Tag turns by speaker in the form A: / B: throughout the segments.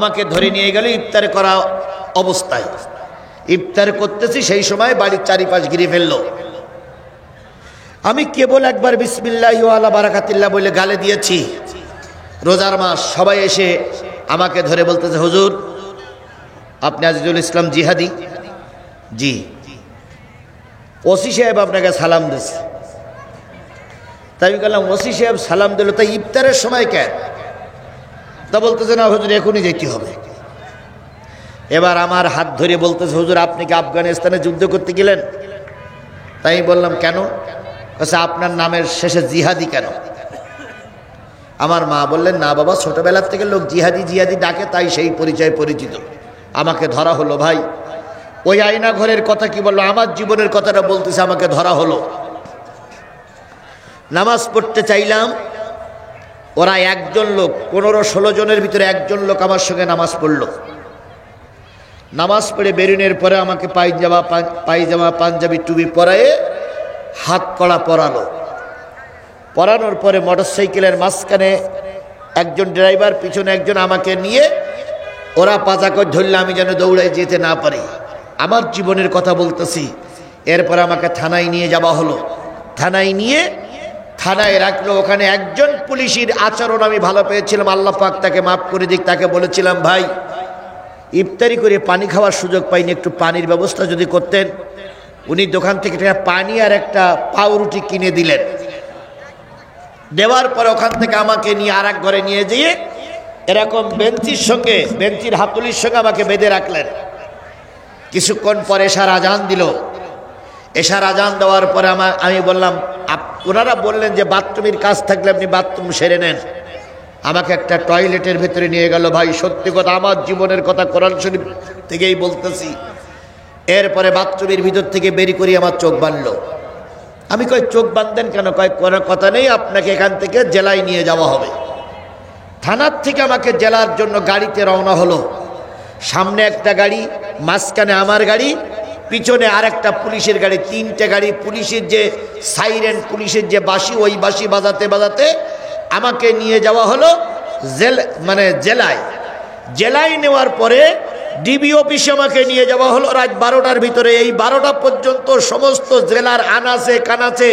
A: আমাকে ধরে নিয়ে গেল ইফতার করা অবস্থায়। ইফতার করতেছি, সেই সময় বাড়ির চারিপাশ ঘিরে ফেললো। আমি কেবল একবার বিসমিল্লাহি ওয়া আলা বারাকাতিল্লাহ বলে গালে দিয়েছি। রোজার মাস, সবাই এসে আমাকে ধরে বলতেছে, হুজুর আপনি আজিজুল ইসলাম জিহাদি? জি। ওসি সাহেব আপনাকে সালাম দিচ্ছে। তাই আমি বললাম, ওসি সাহেব সালাম দিল, তাই ইফতারের সময় কেন? তা বলতেছে, না হুজুর এখনই যেতে হবে। এবার আমার হাত ধরে বলতেছে, হুজুর আপনি কি আফগানিস্তানে যুদ্ধ করতে গেলেন? তাই বললাম, কেন? আচ্ছা, আপনার নামের শেষে জিহাদি কেন? আমার মা বললেন, না বাবা, ছোটবেলার থেকে লোক জিহাদি জিহাদি ডাকে, তাই সেই পরিচয় পরিচিত। আমাকে ধরা হলো। ভাই, ওই আয়না ঘরের কথা কি বললো? আমার জীবনের কথাটা বলতেছে। আমাকে ধরা হলো। নামাজ পড়তে চাইলাম, ওরা একজন লোক, 15-16 জনের ভিতরে একজন লোক আমার সঙ্গে নামাজ পড়লো। নামাজ পড়ে বেরোনোর পরে আমাকে পায়জামা পাঞ্জাবি টুপি পরায়ে হাত কড়া পরালো। পরানোর পরে মোটরসাইকেলের মাঝখানে একজন ড্রাইভার, পিছনে একজন, আমাকে নিয়ে ওরা পাজা করে ধরলে আমি যেন দৌড়ায় যেতে না পারি। আমার জীবনের কথা বলতেছি। এরপর আমাকে থানায় নিয়ে যাওয়া হলো। থানায় রাখলো। ওখানে একজন পুলিশের আচরণ আমি ভালো পেয়েছিলাম, আল্লাহ পাক তাকে মাফ করে দিক। তাকে বলেছিলাম, ভাই ইফতারি করে পানি খাওয়ার সুযোগ পাইনি, একটু পানির ব্যবস্থা যদি করতেন। উনি দোকান থেকে একটা পানি আর একটা পাউরুটি কিনে দিলেন। দেওয়ার পরে ওখান থেকে আমাকে নিয়ে আর এক ঘরে নিয়ে যেয়ে এরকম বেঞ্চির হাতুলির সঙ্গে আমাকে বেঁধে রাখলেন। কিছুক্ষণ পরে এশার আজান দিল। এশার আজান দেওয়ার পরে আমি বললাম, ওনারা বললেন যে বাথরুমের কাজ থাকলে আপনি বাথরুম সেরে নেন। আমাকে একটা টয়লেটের ভেতরে নিয়ে গেল। ভাই সত্যি কথা, আমার জীবনের কথা কোরআন শরীফ থেকেই বলতেছি। এরপরে বাথরুমের ভিতর থেকে বেরি করি আমার চোখ বাঁধলো। আমি কই, চোখ বাঁধতেন কেন? কয়, কোনো কথা নেই, আপনাকে এখান থেকে জেলায় নিয়ে যাওয়া হবে। থানার থেকে আমাকে জেলার জন্য গাড়িতে রওনা হলো। সামনে একটা গাড়ি, মাঝখানে আমার গাড়ি, পিছনে আর একটা পুলিশের গাড়ি। 3টে গাড়ি। পুলিশের যে সাইরেন, পুলিশের যে বাঁশি, ওই বাঁশি বাজাতে বাজাতে আমাকে নিয়ে যাওয়া হলো জেলায় নেওয়ার পরে ডিবি অফিসে আমাকে নিয়ে যাওয়া হলো রাত 12টার ভিতরে। এই 12টা পর্যন্ত সমস্ত জেলার আনাচে কানাচে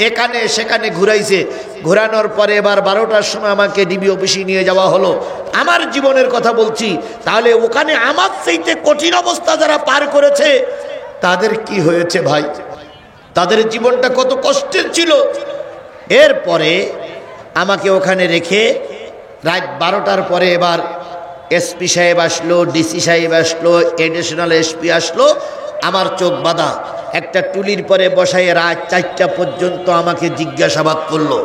A: এখানে সেখানে ঘুরাইছে। ঘোরানোর পরে এবার 12টার সময় আমাকে ডিবি অফিসে নিয়ে যাওয়া হলো। আমার জীবনের কথা বলছি। তাহলে ওখানে আমার চাইতে কঠিন অবস্থা যারা পার করেছে তাদের কি হয়েছে ভাই? তাদের জীবনটা কত কষ্টের ছিল। এরপরে আমাকে ওখানে রেখে রাত 12টার পরে এবার এসপি সাহেব আসলো, ডিসি সাহেব আসলো, এডিশনাল এসপি আসলো। আমার চোখ বাঁধা একটা টুলির পরে বসায় রাত 4টা পর্যন্ত আমাকে জিজ্ঞাসাবাদ করলো।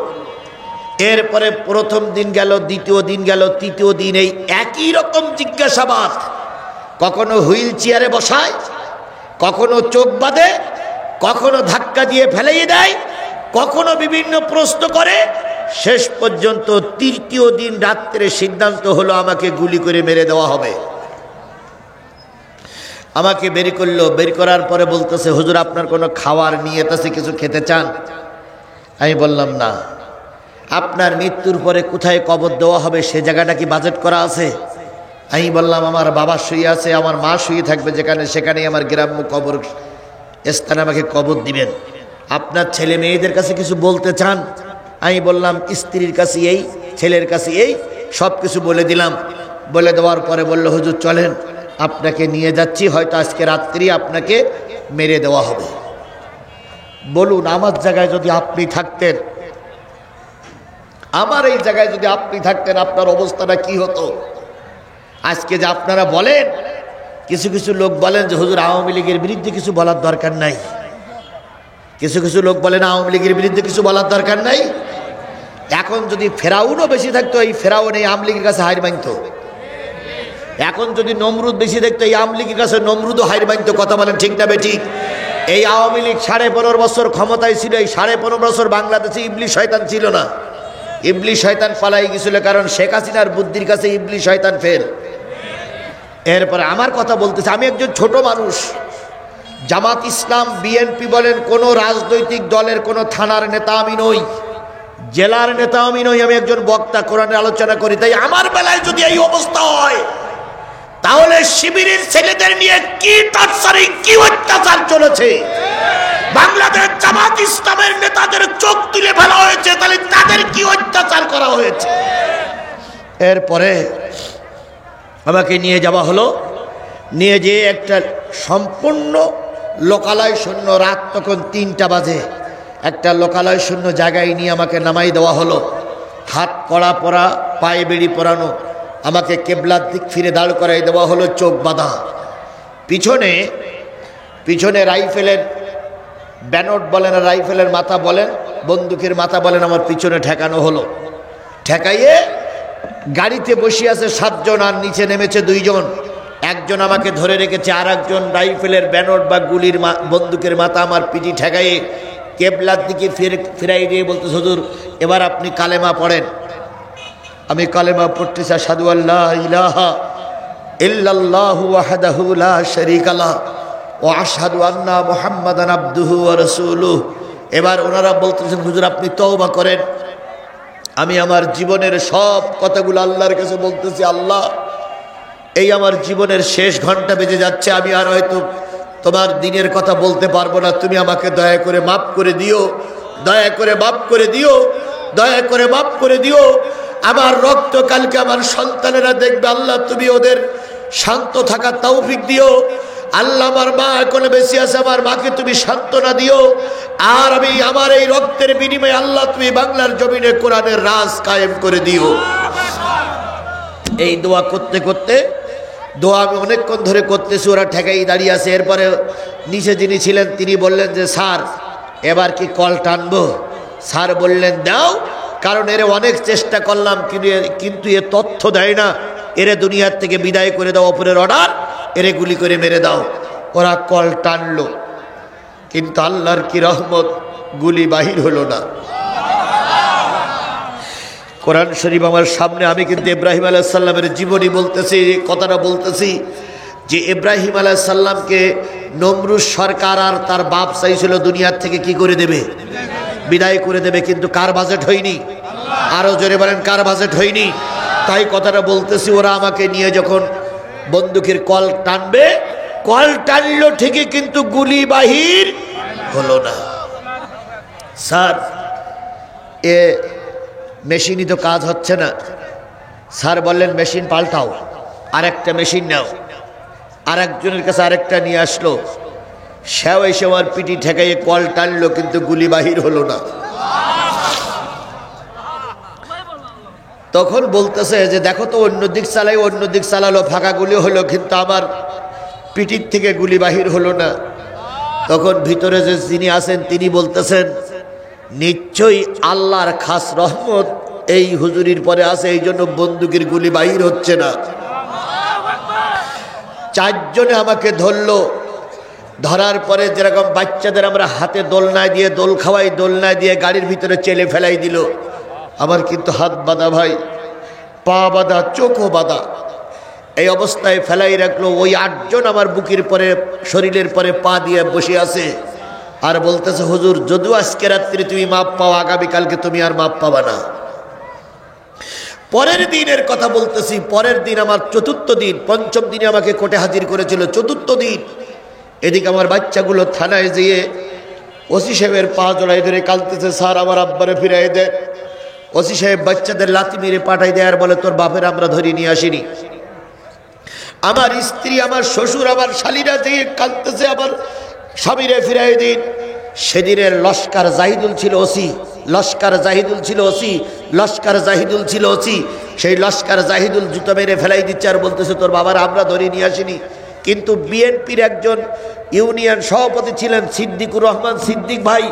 A: এরপরে প্রথম দিন গেল, দ্বিতীয় দিন গেল, তৃতীয় দিন এই একই রকম জিজ্ঞাসাবাদ। কখনো হুইল চেয়ারে বসায়, কখনো চোখ বাঁধে, কখনো ধাক্কা দিয়ে ফেলেই দেয়, কখনো বিভিন্ন প্রশ্ন করে। শেষ পর্যন্ত তৃতীয় দিন রাত্রে সিদ্ধান্ত হলো আমাকে গুলি করে মেরে দেওয়া হবে। আমাকে বের করলো। বের করার পরে বলতেছে, হুজুর আপনার কোনো খাওয়ার নিয়ত আছে? কিছু খেতে চান? আমি বললাম, না। আপনার মৃত্যুর পরে কোথায় কবর দেওয়া হবে সে জায়গাটা কি বাজেট করা আছে? আমি বললাম, আমার বাবা শুয়ে আছে, আমার মা শুয়ে থাকবে যেখানে, সেখানেই আমার গ্রাম্য কবর স্থানে আমাকে কবর দিবেন। আপনার ছেলে মেয়েদের কাছে কিছু বলতে চান? আমি বললাম, স্ত্রীর কাছে এই, ছেলের কাছে এই, সব কিছু বলে দিলাম। বলে দেওয়ার পরে বলল, হুজুর চলেন, আপনাকে নিয়ে যাচ্ছি, হয়তো আজকে রাত্রি আপনাকে মেরে দেওয়া হবে। বলুন, আমার জায়গায় যদি আপনি থাকতেন, আমার এই জায়গায় যদি আপনি থাকতেন, আপনার অবস্থাটা কি হতো? আজকে যে আপনারা বলেন, কিছু কিছু লোক বলেন যে হুজুর আওয়ামী লীগের বিরুদ্ধে কিছু বলার দরকার নাই। কিছু কিছু লোক বলেন আওয়ামী লীগের বিরুদ্ধে কিছু বলার দরকার নাই। এখন যদি ফেরাউনও বেশি থাকতো, এই ফেরাউন এই আওয়ামী লীগের কাছে হার মানত। এখন যদি নমরুদ বেশি দেখতো, এই আওয়ামী লীগের কাছে নমরুদও হার মানত। কথা বলেন ঠিক না বেঠিক? এই আওয়ামী লীগ 15.5 বছর ক্ষমতায় ছিল। এই 15.5 বছর বাংলাদেশে ইবলিশ শয়তান ছিল না। ইবলিশ শয়তান পালাই গেছিল, কারণ শেখ হাসিনার বুদ্ধির কাছে ইবলিশ শয়তান ফেল। এরপরে আমার কথা বলতেছে, আমি একজন ছোট মানুষ। জামাত ইসলাম, বিএনপি বলেন, কোনো রাজনৈতিক দলের কোনো থানার নেতা আমি নই, জেলার নেতা আমি নই। আমি একজন বক্তা, কোরআনের আলোচনা করি। তাই আমার বেলায় যদি এই অবস্থা হয়, শিবিরের ছেলেদের নিয়ে কি টর্চারিং, কি অত্যাচার চলেছে। বাংলাদেশ জামাত ইসলামের নেতাদের চোখ তুলে ফেলা হয়েছে, তাহলে তাদের কি অত্যাচার করা হয়েছে। এরপরে আমাকে নিয়ে যাওয়া হলো, নিয়ে যেয়ে একটা সম্পূর্ণ লোকালয় শূন্য, রাত তখন 3টা বাজে, একটা লোকালয় শূন্য জায়গায় নিয়ে আমাকে নামাই দেওয়া হলো। হাত কড়া পরা, পায়ে বেড়ি পরানো, আমাকে কেবলার দিক ফিরে দাঁড় করাই দেওয়া হলো, চোখ বাঁধা। পিছনে পিছনে রাইফেলের ব্যানট বলেন, রাইফেলের মাথা বলেন, বন্দুকের মাথা বলেন, আমার পিছনে ঠেকানো হলো। ঠেকাইয়ে গাড়িতে বসে আছে 7 জন, আর নিচে নেমেছে 2 জন। একজন আমাকে ধরে রেখেছে, আর একজন রাইফেলের ব্যানট বা গুলির বন্দুকের মাথা আমার পিঠি ঠেকাইয়ে কেবলার দিকে ফিরাই দিয়ে বলতে, হুজুর এবার আপনি কালেমা পড়েন। আমি কালেমা পড়তেছি, আশহাদু আল্লা ইলাহা ইল্লাল্লাহু ওয়াহদাহু লা শারীকা লাহু ওয়া আশহাদু আন্না মুহাম্মাদান আবদুহু ওয়া রাসূলুহু। এবার ওনারা বলতেছেন, হুজুর আপনি তওবা করেন। আমি আমার জীবনের সব কথাগুলো আল্লাহর কাছে বলতেছি, আল্লাহ এই আমার জীবনের শেষ ঘন্টা বেজে যাচ্ছে, আমি আর হয়তো তোমার দিনের কথা বলতে পারবো না, তুমি আমাকে দয়া করে মাফ করে দিও, দয়া করে মাফ করে দিও, দয়া করে মাফ করে দিও। আমার রক্ত কালকে আমার সন্তানেরা দেখবে, আল্লাহ তুমি ওদের শান্ত থাকার তৌফিক দিও। আল্লাহ আমার মা এখনো বেঁচে আছে, আমার মাকে তুমি সান্ত্বনা দিও। আর আমি আমার এই রক্তের বিনিময়ে আল্লাহ তুমি বাংলার জমিনে কোরআনের রাজ কায়েম করে দিও। এই দোয়া করতে করতে, দোয়া আমি অনেকক্ষণ ধরে করতেছি, ওরা ঠেকাই দাঁড়িয়ে আছে। এরপরে নিচে যিনি ছিলেন তিনি বললেন যে, স্যার এবার কি কল টানবো? স্যার বললেন দাও, কারণ এর অনেক চেষ্টা করলাম, কিন্তু এ তথ্য দেয় না, এরে দুনিয়ার থেকে বিদায় করে দাও, অপরের অর্ডার, এরে গুলি করে মেরে দাও। ওরা কল টানলো, কিন্তু আল্লাহর কি রহমত, গুলি বাহির হলো না। কোরআন শরীফ আমার সামনে, আমি কিন্তু ইব্রাহিম আলাইহিস সালামের জীবনী বলতেছি, কথাটা বলতেছি যে ইব্রাহিম আলাইহিস সালামকে নমরুদ সরকার আর তার বাপ চাইছিল দুনিয়ার থেকে কি করে দেবে, বিদায় করে দেবে, কিন্তু কার বাজেট হয়নি? আরো জোরে বলেন, কার বাজেট হয়নি? তাই কথাটা বলতেছি, ওরা আমাকে নিয়ে যখন বন্দুকের কল টানবে, কল টানলো ঠিকই, কিন্তু গুলি বাহির হলো না। স্যার এ মেশিনই তো কাজ হচ্ছে না। স্যার বললেন মেশিন পাল্টাও, আরেকটা মেশিন নাও। আরেকজনের কাছে আরেকটা নিয়ে আসলো, সেও এসে আমার পিটি ঠেকাইয়ে কল টানলো, কিন্তু গুলি বাহির হলো না। তখন বলতেছে যে দেখো তো, অন্য দিক চালাই, অন্য দিক চালালো, ফাঁকা গুলি হলো, কিন্তু আমার পিটির থেকে গুলি বাহির হলো না। তখন ভিতরে যে যিনি আছেন তিনি বলতেছেন, নিশ্চয়ই আল্লাহর খাস রহমত এই হুজুরির পরে আছে, এই জন্য বন্দুকের গুলি বাহির হচ্ছে না। 4 জনে আমাকে ধরলো। ধরার পরে যেরকম বাচ্চাদের আমরা হাতে দোলনায় দিয়ে দোল খাওয়াই, দোলনায় দিয়ে গাড়ির ভিতরে চেলে ফেলাই দিল। আমার কিন্তু হাত বাঁধা ভাই, পা বাঁধা, চোখও বাঁধা, এই অবস্থায় ফেলাই রাখলো। ওই 8 জন আমার বুকের পরে, শরীরের পরে পা দিয়ে বসে আছে, আর বলতেছে হুজুর যদিও আজকে রাত্রি তুমি মাপ পাও, আগামীকালকে তুমি আর মাপ পাবা না। পরের দিনের কথা বলতেছি, পরের দিন আমার 4র্থ দিন, 5ম দিনে আমাকে কোর্টে হাজির করেছিল, 4র্থ দিন। এদিকে আমার বাচ্চাগুলো থানায় যেয়ে ওসি সাহেবের পা জড়াই ধরে কাঁদতেছে, স্যার আমার আব্বারে ফিরাই দেয়। ওসি সাহেব বাচ্চাদের লাথি মেরে পাঠাই দেয়, আর বলে তোর বাপের আমরা ধরে নিয়ে আসিনি। আমার স্ত্রী, আমার শ্বশুর, আমার শালীরা যেয়ে কাঁদতেছে, আমার স্বামীরে ফিরাই দিন। সেদিনের লস্কর জাহিদুল ছিল ওসি, লস্কর জাহিদুল ছিল ওসি, লস্কর জাহিদুল ছিল ওসি। সেই লস্কর জাহিদুল জুতো মেরে ফেলাই দিচ্ছে, আর বলতেছে তোর বাবার আমরা ধরে নিয়ে আসিনি। কিন্তু বিএনপির একজন ইউনিয়ন সভাপতি ছিলেন সিদ্দিকুর রহমান সিদ্দিক ভাই,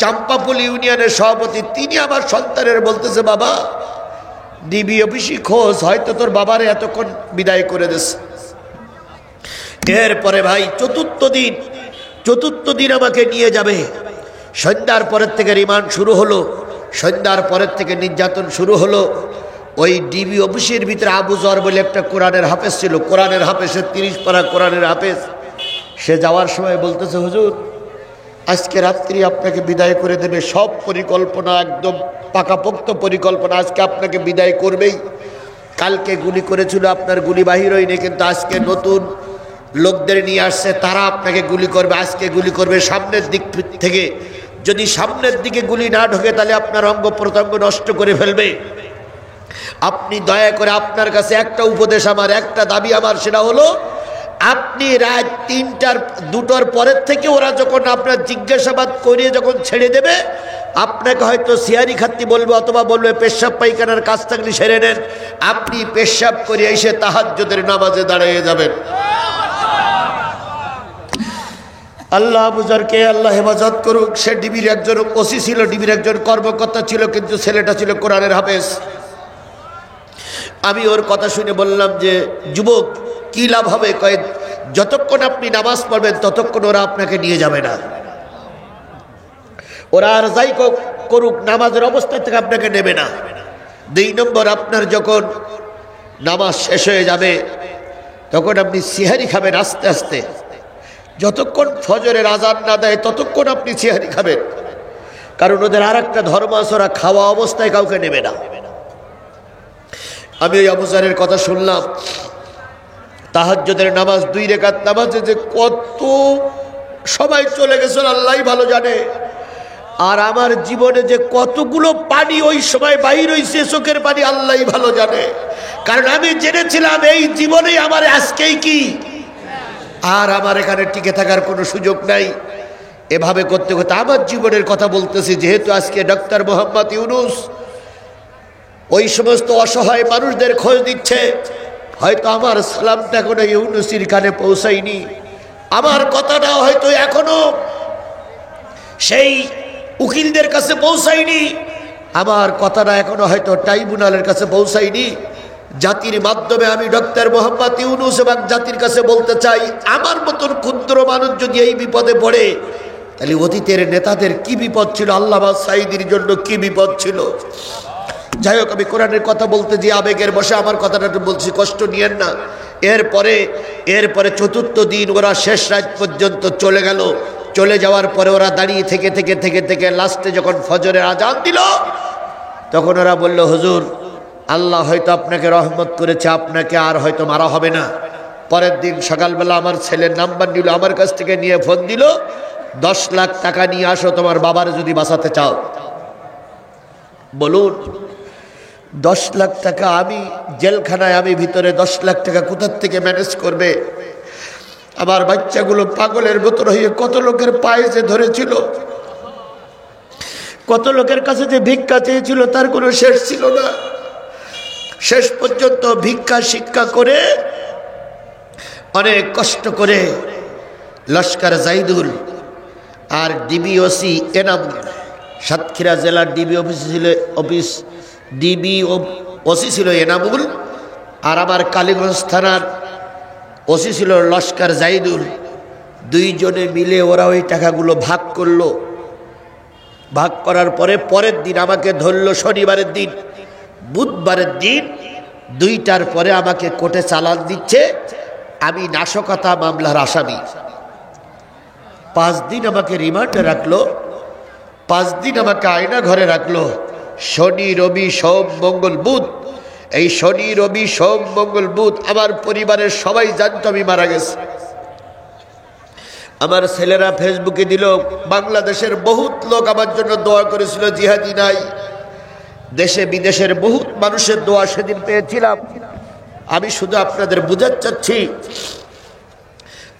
A: চাম্পাপুল ইউনিয়নের সভাপতি, তিনি আমার সন্তানের বলতেছে বাবা ডিবি অফিসি খোঁজ, হয়তো তোর বাবারে এতক্ষণ বিদায় করে দিস। এরপরে ভাই 4র্থ দিন আমাকে নিয়ে যাবে। সন্ধ্যার পরের থেকে রিমান্ড শুরু হলো, সন্ধ্যার পরের থেকে নির্যাতন শুরু হলো। ওই ডিবি অফিসের ভিতরে আবু জর বলে একটা কোরআনের হাফেজ ছিল, কোরআনের হাফেজের 30 পারা কোরআনের হাফেজ। সে যাওয়ার সময় বলতেছে হুজুর আজকে রাত্রি আপনাকে বিদায় করে দেবে, সব পরিকল্পনা একদম পাকাপোক্ত পরিকল্পনা, আজকে আপনাকে বিদায় করবেই। কালকে গুলি করেছিল, আপনার গুলি বাহির হয়নি, কিন্তু আজকে নতুন লোকদের নিয়ে আসছে, তারা আপনাকে গুলি করবে, আজকে গুলি করবে সামনের দিক থেকে। যদি সামনের দিকে গুলি না ঢোকে তাহলে আপনার অঙ্গ প্রত্যঙ্গ নষ্ট করে ফেলবে। আপনি দয়া করে, আপনার কাছে একটা উপদেশ আমার, একটা দাবি আমার, সেটা হলো আপনি রাত 3টার 2টোর পরের থেকে ওরা যখন আপনার জিজ্ঞাসাবাদ করিয়ে যখন ছেড়ে দেবে, আপনাকে হয়তো সিয়ারি খাত্তি বলবে অথবা বলবে পেশাব পায়খানার কাজ থাকলে সেরে নেন, আপনি পেশাব করে এসে তাহাজ্জুদের নামাজে দাঁড়িয়ে যাবেন। আল্লাহ আবুজারকে আল্লাহ হেফাজত করুক। সে ডিবির একজন ওসি ছিল, ডিবির একজন কর্মকর্তা ছিল, কিন্তু ছেলেটা ছিল কোরআনের হাফেজ। আমি ওর কথা শুনে বললাম যে যুবক কি লাভ হবে? কয়েক যতক্ষণ আপনি নামাজ পড়বেন ততক্ষণ ওরা আপনাকে নিয়ে যাবে না। ওরা আর যাই করুক, নামাজের অবস্থা থেকে আপনাকে নেবে না। 2 নম্বর, আপনার যখন নামাজ শেষ হয়ে যাবে তখন আপনি সিহারি খাবেন আস্তে আস্তে। যতক্ষণ ফজরের আজান না দেয় ততক্ষণ আপনি সিহারি খাবেন, কারণ ওদের আর একটা ধর্ম আছে, ওরা খাওয়া অবস্থায় কাউকে নেবে না। আমি ওই আবু জারের কথা শুনলাম, তাহাজ্জুদের নামাজ 2 রাকাত নামাজে যে কত সবাই চলে গেছেন আল্লাহই ভালো জানে। আর আমার জীবনে যে কতগুলো পানি ওই সময় বাহির হইছে, চোখের পানি আল্লাহই ভালো জানে। কারণ আমি জেনেছিলাম এই জীবনেই আমার আজকেই কি, আর আমার এখানে টিকে থাকার কোনো সুযোগ নাই। এভাবে করতে করতে আমার জীবনের কথা বলতেছি। যেহেতু আজকে ডক্টর মোহাম্মদ ইউনূস ওই সমস্ত অসহায় মানুষদের খোঁজ দিচ্ছে, হয়তো আমার সালামটা এখনো ইউনূসীর কানে পৌঁছায়নি, আমার কথাটা হয়তো এখনো সেই উকিলদের কাছে পৌঁছায়নি, আমার কথাটা এখনো হয়তো ট্রাইব্যুনালের কাছে পৌঁছায়নি। জাতির মাধ্যমে আমি ডক্টর মোহাম্মদ ইউনূস এবং জাতির কাছে বলতে চাই, আমার মতন ক্ষুদ্র মানুষ যদি এই বিপদে পড়ে, তাহলে অতীতের নেতাদের কি বিপদ ছিল, আল্লামা সাঈদীর জন্য কি বিপদ ছিল। যাই হোক, আমি কোরআনের কথা বলতে যে আবেগের বসে আমার কথাটা বলছি, কষ্ট নিয়েন না। এরপরে 4র্থ দিন ওরা শেষ রাত পর্যন্ত চলে গেল। চলে যাওয়ার পরে ওরা দাঁড়িয়ে থেকে থেকে থেকে থেকে লাস্টে যখন ফজরের আজান দিল, তখন ওরা বলল, হুজুর আল্লাহ হয়তো আপনাকে রহমত করেছে, আপনাকে আর হয়তো মারা হবে না। পরের দিন সকালবেলা আমার ছেলের নাম্বার নিল, আমার কাছ থেকে নিয়ে ফোন দিল, 10 লাখ টাকা নিয়ে আসো তোমার বাবার যদি বাঁচাতে চাও। বলুন, 10 লাখ টাকা? আমি জেলখানায়, আমি ভিতরে 10 লাখ টাকা কোথার থেকে ম্যানেজ করবে? আমার বাচ্চাগুলো পাগলের মতো হয়ে কত লোকের পায়ে যে ধরেছিল, কত লোকের কাছে যে ভিক্ষা চেয়েছিল, তার কোনো শেষ ছিল না। শেষ পর্যন্ত ভিক্ষা শিক্ষা করে অনেক কষ্ট করে লস্কর জাইদুল আর ডিবি ওসি এনামুল, সাতক্ষীরা জেলার ডিবি ওসি ছিল এনামুল, আর আমার কালীগঞ্জ থানার ওসি ছিল লস্কর জাইদুল। 2 জনে মিলে ওরা ওই টাকাগুলো ভাগ করলো। ভাগ করার পরে পরের দিন আমাকে ধরলো শনিবারের দিন। বুধবারের দিন 2টার পরে আমাকে কোর্টে চালান দিচ্ছে, আমি নাশকতা মামলার আসামি। 5 দিন আমাকে রিমান্ডে রাখলো, 5 দিন আমাকে আয়না ঘরে রাখলো। শনি রবি সোম মঙ্গল বুধ, এই শনি রবি সোম মঙ্গল বুধ আমার পরিবারের সবাই জানতো আমি মারা গেছি। আমার ছেলেরা ফেসবুকে দিল, বাংলাদেশের বহুত লোক আমার জন্য দোয়া করেছিল, জিহাদি নাই। দেশে বিদেশের বহুত মানুষের দোয়া সেদিন পেয়েছিলাম। আমি শুধু আপনাদের বুঝাতে চাচ্ছি,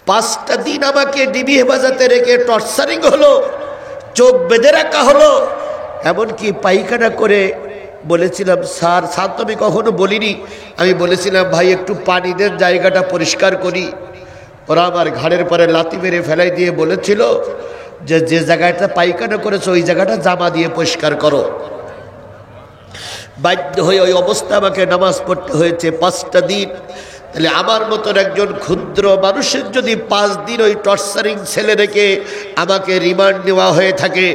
A: 5টা দিন আমাকে ডিবি হেফাজতে রেখে টর্চারিং হলো, চোখ বেঁধে রাখা হলো, এমনকি পায়খানা করে বলেছিলাম, স্যার তো আমি কখনো বলিনি, আমি বলেছিলাম ভাই একটু পানি দেন, জায়গাটা পরিষ্কার করি। ওরা আমার ঘাড়ের পরে লাথি মেরে ফেলাই দিয়ে বলেছিল যে যে জায়গাটা পায়খানা করেছো ওই জায়গাটা জামা দিয়ে পরিষ্কার করো। বাধ্য হয়ে ওই অবস্থা আমাকে নামাজ পড়তে হয়েছে 5টা দিন। তাহলে আমার মতন একজন ক্ষুদ্র মানুষের যদি 5 দিন ওই টর্চারিং ছেলে রেখে আমাকে রিমান্ড নেওয়া হয়ে থাকে,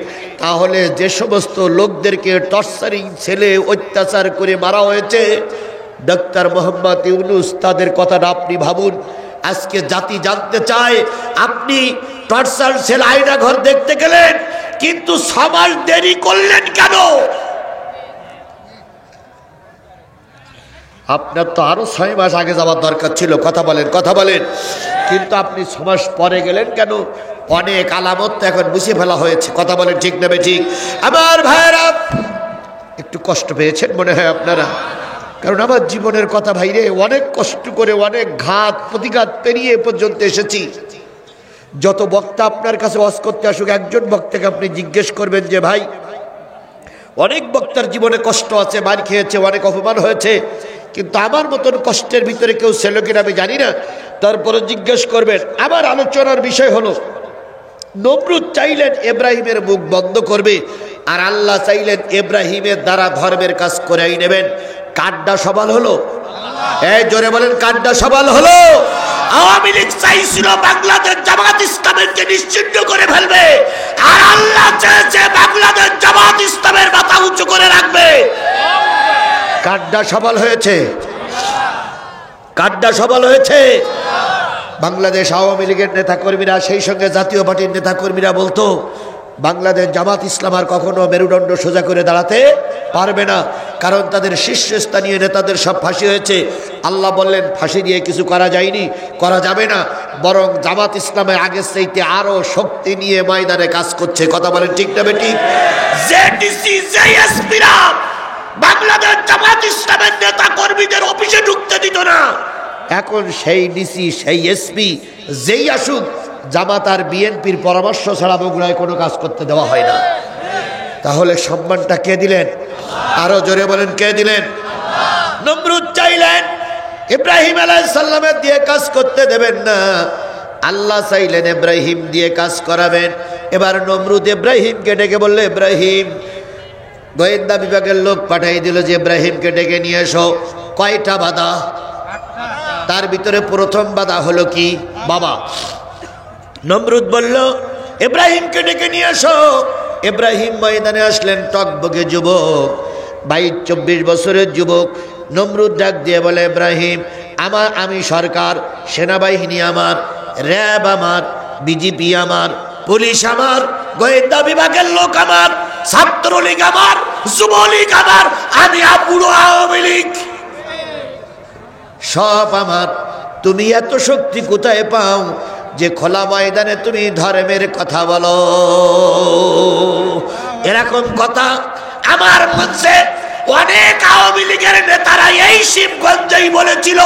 A: তাহলে যে সমস্ত লোকদেরকে টর্চারিং ছেলে অত্যাচার করে মারা হয়েছে, ডক্টর মোহাম্মদ ইউনূস তাদের কথাটা আপনি ভাবুন। আজকে জাতি জানতে চায়, আপনি টর্চার ছেলে আয়না ঘর দেখতে গেলেন, কিন্তু 6 মাস দেরি করলেন কেন? আপনার তো আরো 6 মাস আগে যাওয়ার দরকার ছিল। কথা বলেন, কথা বলেন। কিন্তু আপনি 6 মাস পরে গেলেন কেন? অনেক আলামত তো এখন মুছে ফেলা হয়েছে। কথা বলেন, ঠিক না বেঠিক? আমার ভাইরা একটু কষ্ট পেয়েছেন মনে হয় আপনারা, কারণ আমার জীবনের কথা ভাইরে, অনেক কষ্ট করে অনেক ঘাত প্রতিঘাত পেরিয়ে পর্যন্ত এসেছি। যত বক্তা আপনার কাছে ওয়াজ করতে আসুক, একজন বক্তাকে আপনি জিজ্ঞেস করবেন যে ভাই, অনেক বক্তার জীবনে কষ্ট আছে, মার খেয়েছে, অনেক অপমান হয়েছে, কিন্তু আমার মতন কষ্টের ভিতরে কেউ ছিল কিনা আমি জানি না। তারপরে জিজ্ঞেস করবেন। আমার আলোচনার বিষয় হলো, নমরুদ চাইলেন ইব্রাহিমের মুখ বন্ধ করবে, আর আল্লাহ চাইলেন ইব্রাহিমের দ্বারা ধর্মের কাজ করাই নেবেন। কাড্ডা সবাল হলো? এই জোরে বলেন, কাড্ডা সবাল হলো? আওয়ামী লীগ চাইছিল বাংলাদেশ জামাত ইসলামকে নিশ্চিহ্ন করে ফেলবে, আর আল্লাহ চেয়েছে বাংলাদেশ জামাত ইসলামের মাথা উঁচু করে রাখবে। কাড্ডা সবাল হয়েছে? কাড্ডা সবাল হয়েছে? বাংলাদেশ আওয়ামী লীগের নেতাকর্মীরা, সেই সঙ্গে জাতীয় পার্টির নেতাকর্মীরা বলতো বাংলাদেশ জামাত ইসলাম আর কখনো মেরুদণ্ড সোজা করে দাঁড়াতে পারবে না, কারণ তাদের শীর্ষস্থানীয় নেতাদের সব ফাঁসি হয়েছে। আল্লাহ বললেন ফাঁসি দিয়ে কিছু করা যায়নি, করা যাবে না, বরং জামাত ইসলামের আগের চাইতে আরো শক্তি নিয়ে ময়দানে কাজ করছে। কথা বলেন, ঠিক না বেঠিক? বাংলাদেশ জামাত ইসলামের নেতা কর্মীদের অফিসে ঢুকতে দিত না। এখন সেই ডিসি, সেই এসপি যেই আসুক, জামাত আর বিএনপির পরামর্শ ছাড়া বগুড়ায় কোনো কাজ করতে দেওয়া হয় না। তাহলে সম্মানটা কে দিলেন? আরো জোরে বলেন, কে দিলেন? নমরুদ চাইলেন ইব্রাহিম আলাইহিস সালামের দিয়ে কাজ করতে দেবেন না, আল্লাহ চাইলেন ইব্রাহিম দিয়ে কাজ করাবেন। এবার নমরুদ ইব্রাহিমকে ডেকে বললে, ইব্রাহিম, গোয়েন্দা বিভাগের লোক পাঠিয়ে দিল যে ইব্রাহিমকে ডেকে নিয়ে এসো। কয়টা বাধা? তার ভিতরে প্রথম বাধা হলো কি? বাবা। নমরুদ বলল ইব্রাহিমকে ডেকে নিয়ে এসো। ইব্রাহিম ময়দানে আসলেন, টকবকে যুবক, 22-24 বছরের যুবক। নমরুদ ডাক দিয়ে বলে, ইব্রাহিম, আমি সরকার, সেনাবাহিনী আমার, র্যাব আমার, বিজিপি আমার, পুলিশ আমার, গোয়েন্দা বিভাগের লোক আমার, ছাত্রলীগ আমার, যুবলীগ আমার, আমি বুড়ো আওয়ামী লীগ, সব আমার। তুমি এত শক্তি কোথায় পাও যে খোলা ময়দানে তুমি ধর্মের কথা বলো? এরকম কথা আমার মঞ্চে অনেক আওয়ামী লীগের নেতারা এই শিবগঞ্জেই বলেছিল।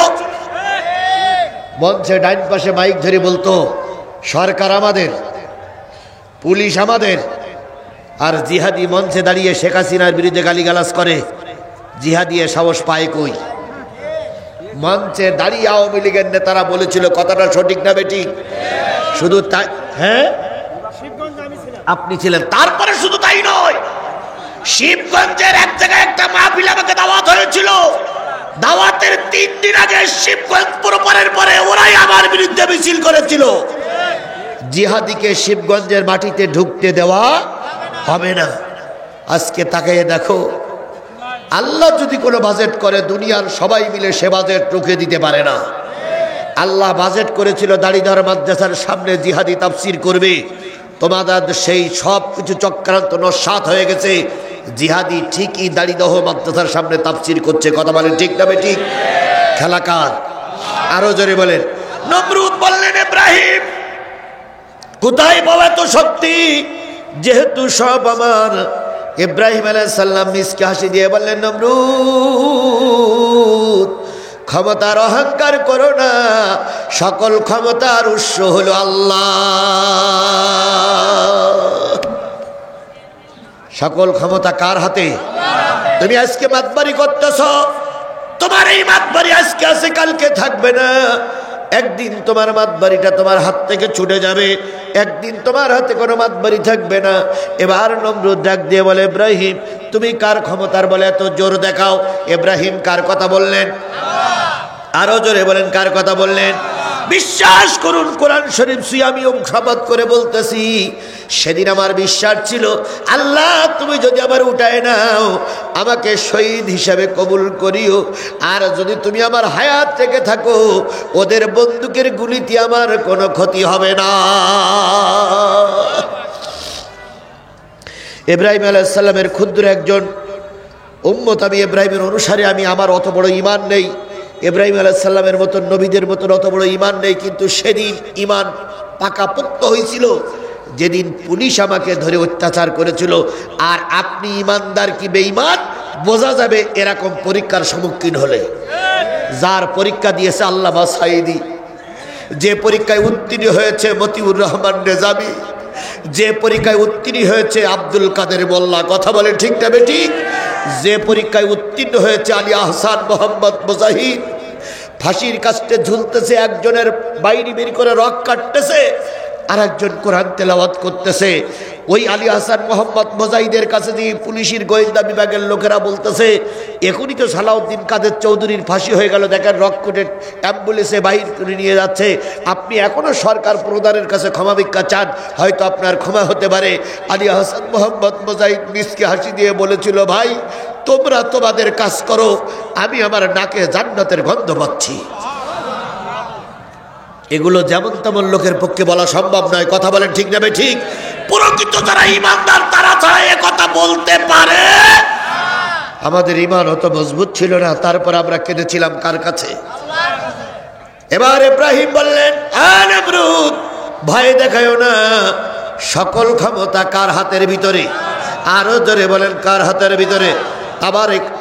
A: মঞ্চে ডাইন পাশে মাইক ধরে বলতো, সরকার আমাদের, পুলিশ আমাদের। আর জিহাদি মঞ্চে দাঁড়িয়ে শেখ হাসিনার বিরুদ্ধে গালিগালাজ করে। জিহাদি সাহস পায় কই? মঞ্চে দাঁড়িয়ে আওয়ামী লীগের নেতারা বলেছিল। কথাটা সঠিক না বেঠিক? শুধু তাই? হ্যাঁ, আপনি ছিলেন। তারপরে শুধু তাই নয়, শিবগঞ্জের এক জায়গায় একটা মাহফিল আমাকে দাওয়াত হয়েছিল। দাওয়াতের 3 দিন আগে শিবগঞ্জ পুরোপারের পরে ওরাই আমার বিরুদ্ধে মিছিল করেছিল। জিহাদিকে শিবগঞ্জের মাটিতে ঢুকতে দেওয়া হবে না। আজকে তাকিয়ে দেখো, আল্লাহ যদি কোনো বাজেট করে, দুনিয়ার সবাই মিলে সে বাজেট রুখে দিতে পারে না। আল্লাহ বাজেট করেছিল দাড়িদার মাদ্রাসার সামনে জিহাদি তাফসির করবে। তোমাদের সেই সব কিছু চক্রান্ত নস্যাৎ হয়ে গেছে। জিহাদি ঠিকই দাড়িদহ মাদ্রাসার সামনে তাফসির করছে। কথা বলেন, ঠিক না বেঠিক? খেলাকার? আরো জোরে বলেন। নমরুদ বললেন, ইব্রাহিম, কোথায় পাবে তো শক্তি, যেহেতু সব আমার? ইব্রাহিম আলাইহিস সালাম মিসকে হাসি দিয়ে বললেন, নমরুদ, ক্ষমতার অহংকার করো না, সকল ক্ষমতার উৎস হলো আল্লাহ। সকল ক্ষমতা কার হাতে? তুমি আজকে মাতবাড়ি করতেছ, তোমার এই মাতবাড়ি আজকে আছে, কালকে থাকবে না। একদিন তোমার মাতবাড়িটা তোমার হাত থেকে ছুটে যাবে, একদিন তোমার হাতে কোনো মাতবাড়ি থাকবে না। এবার নমরুদ ডাক দিয়ে বলে, ইব্রাহিম, তুমি কার ক্ষমতার বলে এত জোর দেখাও? ইব্রাহিম কার কথা বললেন? আরো জোরে বলেন, কার কথা বললেন? বিশ্বাস করুন, কোরআন শরীফ আমি শপথ করে বলতেছি, সেদিন আমার বিশ্বাস ছিল, আল্লাহ তুমি যদি আবার উঠায় নাও, আমাকে শহীদ হিসাবে কবুল করিও। আর যদি তুমি আমার হায়াত থেকে থাকো, ওদের বন্দুকের গুলিতে আমার কোনো ক্ষতি হবে না। ইব্রাহিম আলাইহিস সালামের ক্ষুদ্র একজন উম্মত, আমি ইব্রাহিমের অনুসারী, আমি আমার অত বড় ঈমান নেই, ইব্রাহিম আলাইহিস সালামের মতন নবীদের মতন অত বড় ঈমান নেই, কিন্তু সেদিন ঈমান পাকাপোক্ত হয়েছিল যেদিন পুলিশ আমাকে ধরে অত্যাচার করেছিল। আর আপনি ঈমানদার কি বেঈমান বোঝা যাবে এরকম পরীক্ষার সম্মুখীন হলে। যার পরীক্ষা দিয়েছে আল্লামা সাঈদী, যে পরীক্ষায় উত্তীর্ণ হয়েছে মতিউর রহমান রেজাবি, যে পরীক্ষায় উত্তীর্ণ হয়েছে আব্দুল কাদের মোল্লা, কথা বলে ঠিক না বেঠিক, যে পরীক্ষায় উত্তীর্ণ হয়েছে আলী আহসান মোহাম্মদ মুজাহিদ, ফাঁসির কাস্টে ঝুলতেছে, একজনের বাইরে বের করে রক কাটতেছে, আর একজন কোরআন তেলাওয়াত করতেছে। ওই আলী হাসান মোহাম্মদ মুজাহিদের কাছে দিয়ে পুলিশের গোয়েন্দা বিভাগের লোকেরা বলতেছে, এখনই তো সালাউদ্দিন কাদের চৌধুরীর ফাঁসি হয়ে গেল, দেখেন রক কোটে অ্যাম্বুলেন্সে বাহির করে নিয়ে যাচ্ছে, আপনি এখনও সরকার প্রধানের কাছে ক্ষমা ভিক্ষা চান, হয়তো আপনার ক্ষমা হতে পারে। আলী হাসান মোহাম্মদ মুজাহিদ মিসকে হাসি দিয়ে বলেছিল, ভাই তোমরা তোমাদের কাজ করো, আমি আমার নাকে জান্নাতের গন্ধ পাচ্ছি। এগুলো যেমন তেমন লোকের পক্ষে বলা সম্ভব নয়, কথা বলেন ঠিক না ঠিক? প্রকৃত যারা ঈমানদার তারা ছাড়া এ কথা বলতে পারে? আমাদের ঈমান অত মজবুত ছিল না, তারপর আমরা কেঁদেছিলাম কার কাছে? এবার ইব্রাহিম বললেন, নমরুদ ভয় দেখায়ও না, সকল ক্ষমতা কার হাতের ভিতরে? আরো জোরে বলেন, কার হাতের ভিতরে?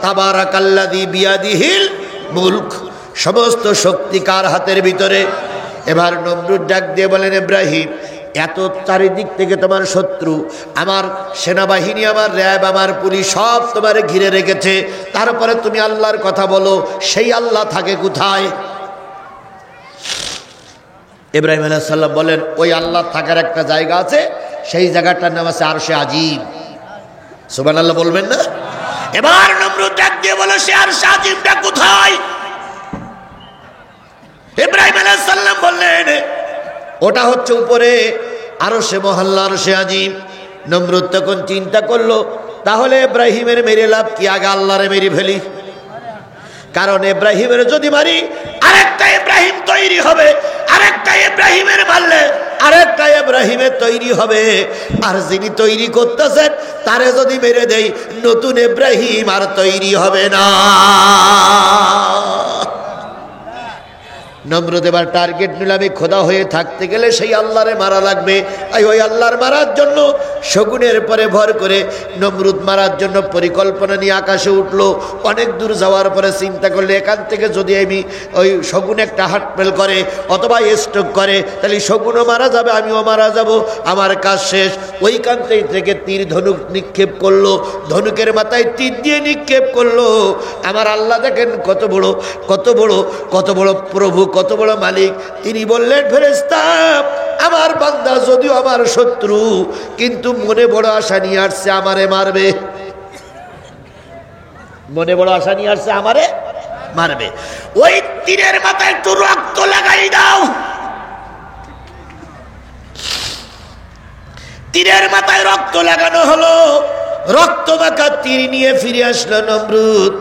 A: তাবারাকাল্লাযী বিয়াদিহিল মুলক, সমস্ত শক্তি কার হাতের ভিতরে? এবার নমরুদ ডাক দিয়ে বলেন, ইব্রাহিম এত চারিদিক থেকে তোমার শত্রু, আমার সেনাবাহিনী, আমার র্যাব, আমার পুলিশ সব তোমার ঘিরে রেখেছে, তারপরে তুমি আল্লাহর কথা বলো, সেই আল্লাহ থাকে কোথায়? ইব্রাহিম আলাইহিস সালাম বলেন, ওই আল্লাহ থাকার একটা জায়গা আছে, সেই জায়গাটার নাম আছে আরশে আজিম। সুবহানাল্লাহ বলবেন না? এবার নমরুদ ডাক দিয়ে বলে, সে আরশে আজিমটা কোথায়? ইব্রাহিম আলাইহিস সালাম বললেন, ওটা হচ্ছে উপরে আরশে মহল্লা, আরশে আজিম। নমরুদ তখন চিন্তা করলো, তাহলে ইব্রাহিমের মেরে লাভ কি, আগে আল্লাহরে মেরে ফেলি, কারণ ইব্রাহিমের যদি মারি আরেকটা ইব্রাহিম তৈরি হবে, আরেকটা ইব্রাহিমের মারলে আরেকটা ইব্রাহিমের তৈরি হবে, আর যিনি তৈরি করতেছেন তারে যদি মেরে দেই নতুন ইব্রাহিম আর তৈরি হবে না। নমরুদ এবার টার্গেট নিল, আমি খোদা হয়ে থাকতে গেলে সেই আল্লাহরে মারা লাগবে। ওই আল্লাহর মারার জন্য শগুনের পরে ভর করে নমরুদ মারার জন্য পরিকল্পনা নিয়ে আকাশে উঠলো। অনেক দূর যাওয়ার পরে চিন্তা করলে, এখান থেকে যদি আমি ওই শগুন একটা হার্টফেল করে অথবা স্ট্রোক করে, তাহলে শগুনও মারা যাবে, আমিও মারা যাব, আমার কাজ শেষ। ওইখান থেকে তীর ধনুক নিক্ষেপ করলো, ধনুকের মাথায় তীর দিয়ে নিক্ষেপ করলো। আমার আল্লাহ দেখেন কত বড়, কত বড়, কত বড় প্রভু, কত বড় মালিক। তিনি বললেন, ফেরেশতা আমার বান্দা যদিও আমার শত্রু, কিন্তু মনে বড় আশা নিয়ে আসছে আমারে মারবে, মনে বড় আশা নিয়ে আসছে আমারে মারবে। ওই তীরের মাথায় একটু রক্ত লাগাই দাও। তীরের মাথায় রক্ত লাগানো হলো, রক্ত মাখা তীর নিয়ে ফিরে আসলো নমরুদ।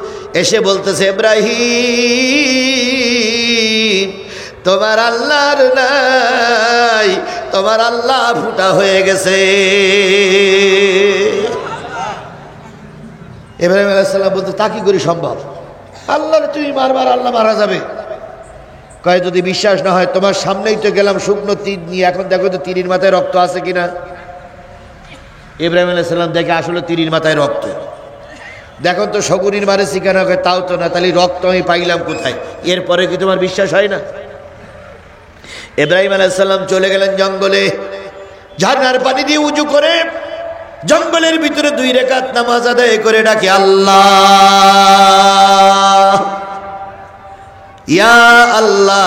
A: এসে বলতেছে, ইব্রাহিম তোমার আল্লাহর নাই, তোমার আল্লাহ ফুটা হয়ে গেছে। ইব্রাহিম আলাইহিস সালাম বলতে, তা কি করে সম্ভব? আল্লাহর তুমি মারবার, আল্লাহ মারা যাবে? কয়, যদি বিশ্বাস না হয় তোমার সামনেই তো গেলাম শুকনো তীর নিয়ে, এখন দেখো তো তীরের মাথায় রক্ত আছে কিনা। ইব্রাহিম আলাইহিস সালাম দেখে আসলে তীরের মাথায় রক্ত। দেখুন তো শগুনির মারে শিখানো হয়, তাও তো না, তাহলে রক্ত আমি পাইলাম কোথায়? এরপরে কি তোমার বিশ্বাস হয় না? ইব্রাহিম আলাইহিস সালাম চলে গেলেন জঙ্গলে, ঝর্ণার পানি দিয়ে উজু করে জঙ্গলের ভিতরে 2 রাকাত নামাজ আদায় করে ডাকে, আল্লাহ ইয়া আল্লাহ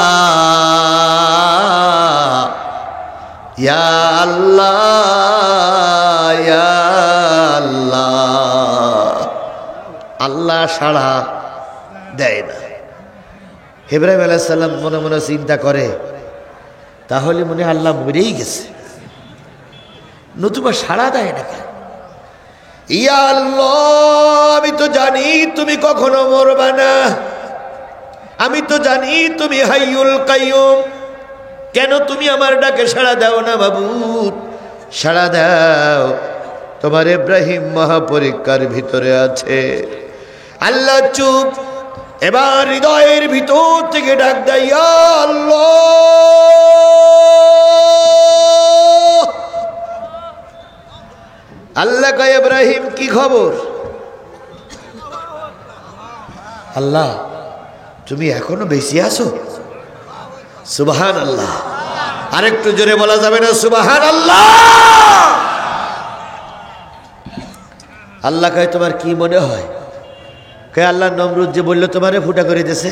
A: ইয়া আল্লাহ ইয়া আল্লাহ। আল্লাহ সাড়া দেয় না। ইব্রাহিম আলাইহিস সালাম মনে মনে চিন্তা করে, তাহলে মনে হয় আল্লাহ মরেই গেছে, নতুবা সাড়া দেয় না কেন? ইয়া আল্লাহ, আমি তো জানি তুমি কখনো মরবা না, আমি তো জানি তুমি হাইয়ুল কাইয়ুম, কেন তুমি আমার ডাকে সাড়া দাও না মাবুদ? সাড়া দাও, তোমার ইব্রাহিম মহাপরীক্ষার ভিতরে আছে। আল্লাহ চুপ। এবার হৃদয়ের ভিতর থেকে ডাক দেয়, ইয়া আল্লাহ। আল্লাহ কয়, ইব্রাহিম কি খবর? আল্লাহ তুমি এখনো বেঁচে আছো? সুবহানাল্লাহ। আরেকটু জোরে বলা যাবে না সুবহানাল্লাহ? আল্লাহ কয়, তোমার কি মনে হয়? কয়, আল্লাহ নমরুদ যে বললো তোমারে ফুটা করে দিয়েছে।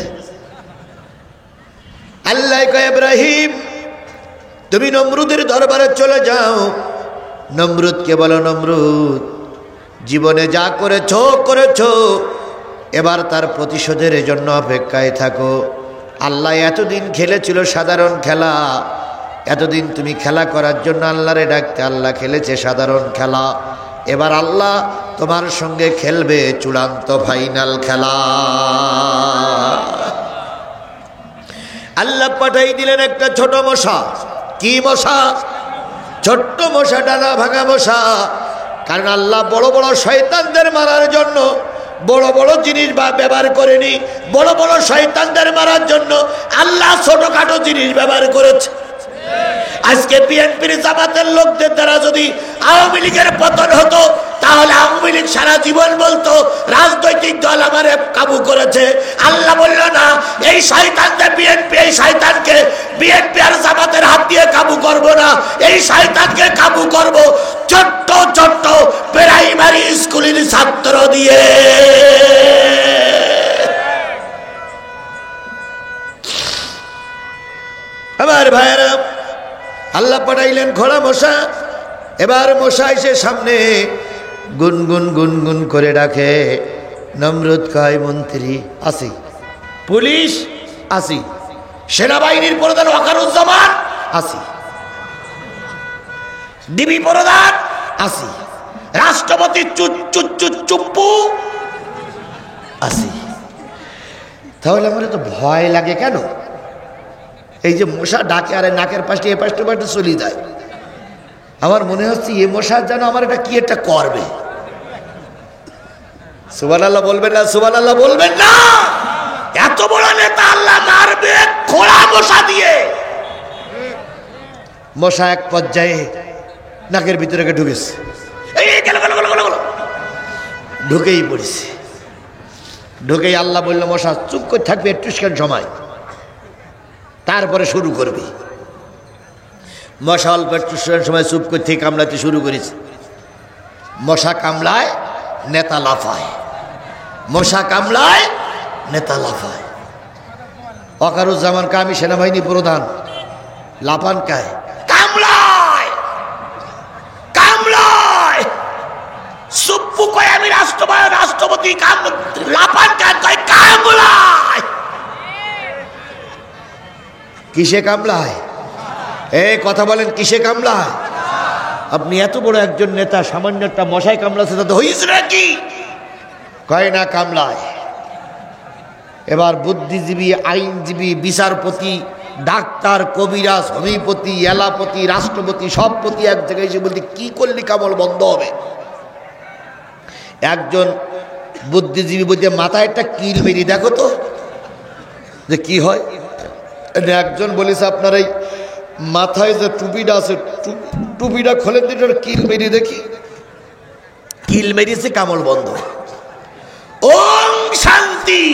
A: আল্লাহ কয়, ইব্রাহিম তুমি নমরুদের দরবারে চলে যাও, নমরুদকে বলো, নমরুদ জীবনে যা করেছো করেছো, এবার তার প্রতিশোধের জন্য অপেক্ষায় থাকো। আল্লাহ এতদিন খেলেছিল সাধারণ খেলা, এতদিন তুমি খেলা করার জন্য আল্লাহরে ডাকতে, আল্লাহ খেলেছে সাধারণ খেলা, এবার আল্লাহ তোমার সঙ্গে খেলবে চূড়ান্ত ফাইনাল খেলা। আল্লাহ পাঠাই দিলেন একটা ছোট মশা। কি মশা? ছোট্ট মশা, ডানা ভাঙা মশা। কারণ আল্লাহ বড় বড় শয়তানদের মারার জন্য বড় বড় জিনিস ব্যবহার করেনি, বড় বড় শয়তানদের মারার জন্য আল্লাহ ছোটখাটো জিনিস ব্যবহার করেছে। আজকে বিএনপির জামাতের লোকদের দ্বারা যদি আওয়ামী লীগের পতন হতো, তাহলে আওয়ামী লীগ সারা জীবন বলতো রাজনৈতিক দল আমারে কাবু করেছে। আল্লাহ বলল না, এই শয়তানদের বিএনপি, এই শয়তানকে বিএনপি আর জামাতের হাত দিয়ে কাবু করব না, এই শয়তানকে কাবু করব ছোট্ট ছোট্ট প্রাইমারি স্কুলের ছাত্র দিয়ে। আমার ভাইয়েরা, আল্লাহ পাঠাইলেন ঘোড়া মশা। এবার মশা এসে সামনে গুনগুন গুনগুন করে ডাকে। নমরুদ কয়, মন্ত্রী আসি, পুলিশ আসি, সেনাবাহিনীর প্রধান ওয়াকারুজ্জামান আসি, ডিবি প্রধান আসি, রাষ্ট্রপতি চুপ্পু আসি। তাহলে আমার তো ভয় লাগে কেন? এই যে মশা ডাকে আর নাকের পাশে এ পাশে পাশে চলে যায়, আমার মনে হচ্ছে এ মশা যেন আমার এটা কি একটা করবে। সুবহানাল্লাহ বলবেন না? সুবহানাল্লাহ বলবেন না? এত বড় নেতা আল্লাহ মারবে খোলা মশা দিয়ে। মশা এক পর্যায়ে নাকের ভিতরে ঢুকেছে, ঢুকেই পড়েছে। ঢুকেই আল্লাহ বলল, মশা চুপ করে থাকবে একটু সময়, তারপরে শুরু করবি। মশা অল্প একটু সময় চুপ করে থেকে কামড়াতে শুরু করেছে। মশা কামড়ায় নেতা লাফায়, মশা কামড়ায় নেতা লাফায়। ওয়াকারুজ্জামান কে, আমি সেনাবাহিনী প্রধান, লাফান কায়? কামড়ায় কামড়ায়। সুপ্পু কয়, আমি রাষ্ট্রপতি, লাফান কায়? কামড়ায়। কিসে কামড়ায়? এই কথা বলেন, কিসে কামড়ায়? আপনি এত বড় একজন নেতা, সামান্য একটা মশায় কামড়াচ্ছে তাতে হয়েছে নাকি? কয় না, কামড়ায়। এবার বুদ্ধিজীবী, আইনজীবী, বিচারপতি, ডাক্তার, কবিরাজ, হোমিওপ্যাথি, এলাপতি, রাষ্ট্রপতি, সব পতি এক জায়গায় এসে বলতে, কি করলে কামড় বন্ধ হবে? একজন বুদ্ধিজীবী বলতে, মাথায় একটা কিল মেরি দেখো তো যে কি হয়। একজন বলেছে, আপনার এই মাথায় যে টুপিটা আছে, টুপিটা খোলেন দিন, কিল মেরি দেখি। কিল মেরিছে, কামড় বন্ধ। ওম শান্তি,